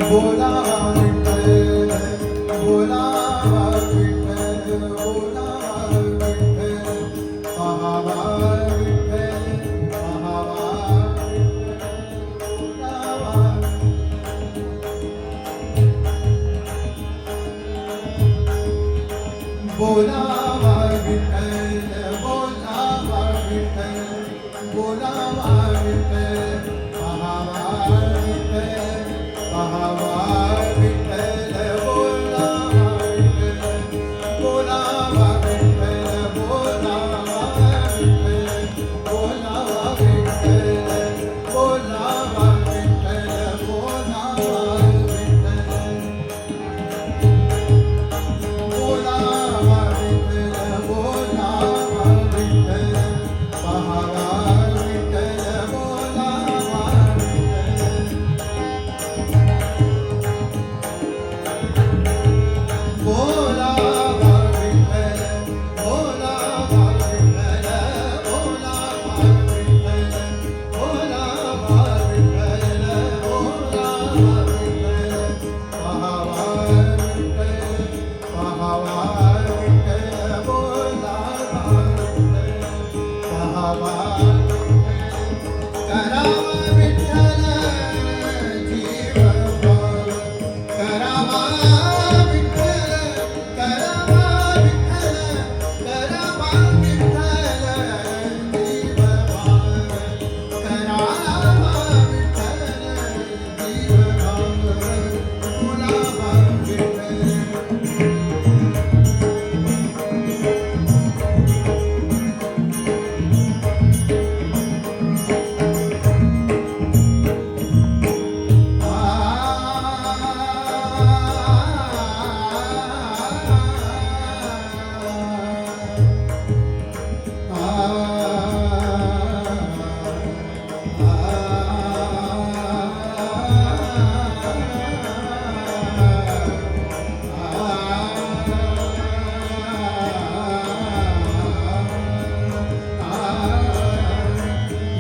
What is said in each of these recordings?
बोलावा विठ्ठल बोलावा विठ्ठल बोलावा विठ्ठल पाहावा विठ्ठल पाहावा बोलावा विठ्ठल बोलावा विठ्ठल बोलावा विठ्ठल पाहावा विठ्ठल पाहावा विठ्ठल बोलावा विठ्ठल बोलावा विठ्ठल बोलावा विठ्ठल बोलावा विठ्ठल बोलावा विठ्ठल बोलावा विठ्ठल बोलावा विठ्ठल बोलावा विठ्ठल पाहावा विठ्ठल बोलावा विठ्ठल बोलावा विठ्ठल बोलावा विठ्ठल बोलावा विठ्ठल बोलावा विठ्ठल बोलावा विठ्ठल पाहावा विठ्ठल पाहावा विठ्ठल बोलावा विठ्ठल पाहावा करावा विठ्ठल जीव भाव करावा विठ्ठल करावा विठ्ठल करावा विठ्ठल जीव भाव करावा विठ्ठल जीव भाव बोलावा विठ्ठल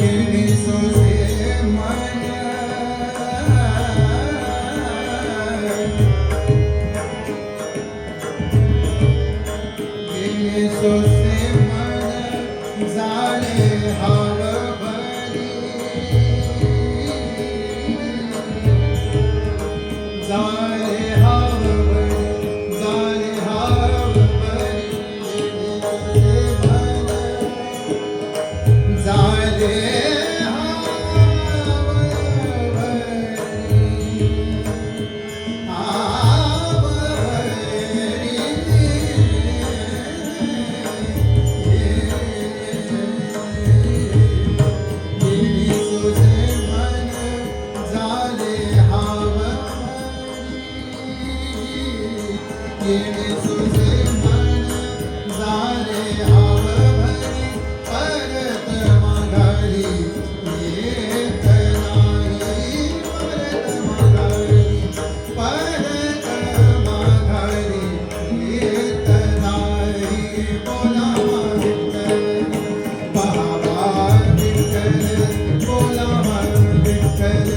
येणे सोसे मन येणे सोसे मन झाले हाव भरी झाले हाव भरी झाले हाव भरी येणे सोसे मन झाले हाव भरी हाव भरी सुजे मन झाले हाव भरी येणे सुजे मन झाले हाव भरी परत माघारी येत नाही परत माघारी परत माघारी येत नाही बोलावा विठ्ठल पाहावा विठ्ठल बोलावा विठ्ठल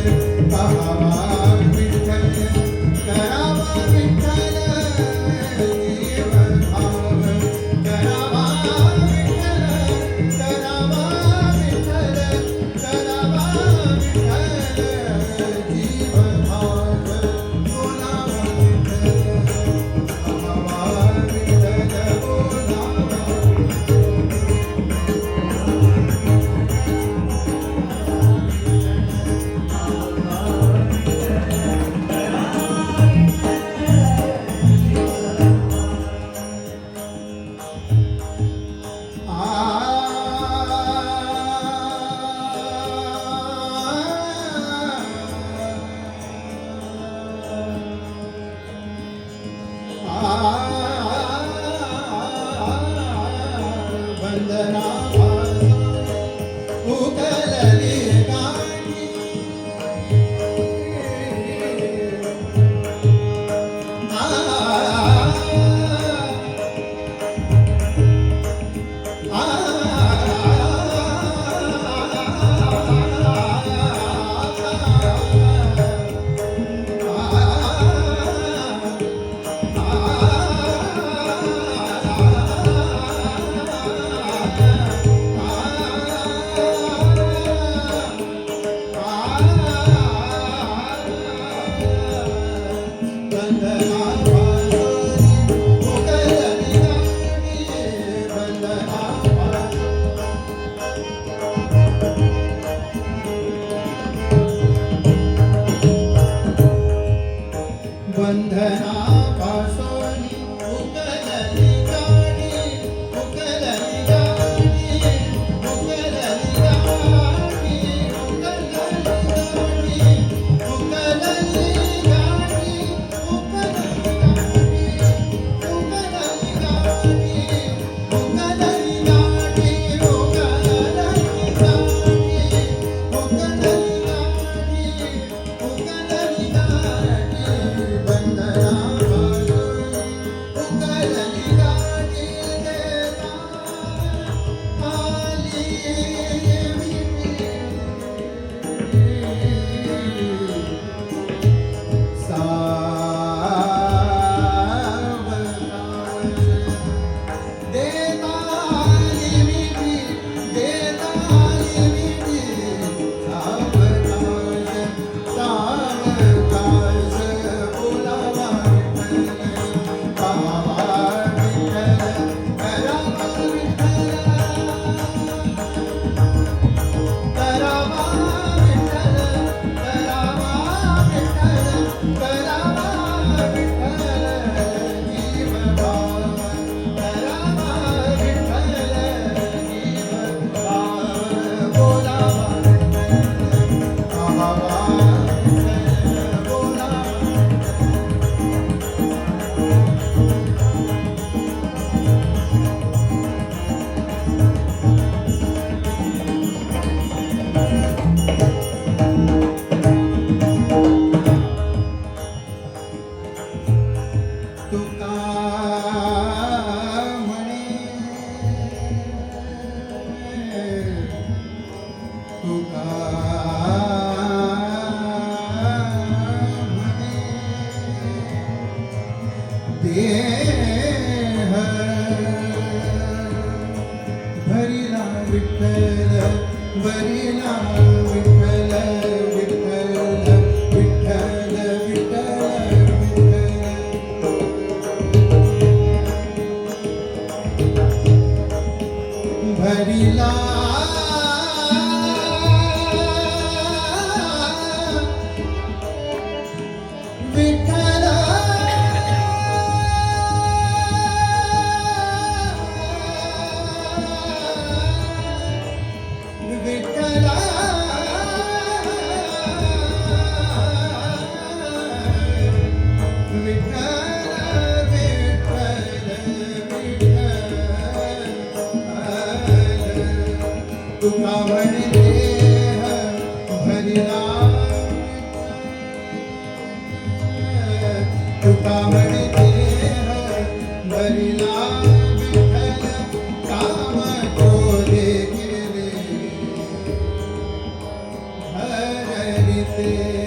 पाहावा विठ्ठल करावा विठ्ठल जीव भाव करावा विठ्ठल करावा विठ्ठल करावा विठ्ठल जीव भाव बोलावा विठ्ठल पाहावा विठ्ठल बोलावा वंदना उकलली गाणी आ बंधनापासून उकलली गाडी, उकलली गाडी, उकलली गाडी, उकलली गाडी, उकलली गाडी, उकलली गाडी, उकलली गाडी, तुका म्हणे, तुका म्हणे, देह भरिला विठ्ठल, भरिला विठ्ठल, विठ्ठल, विठ्ठल, विठ्ठल, भरिला विठ्ठल, विठ्ठल, तुका म्हणे देह भरिला, तुका म्हणे देह भरिला विठ्ठल, काम क्रोधे गेले हरिते.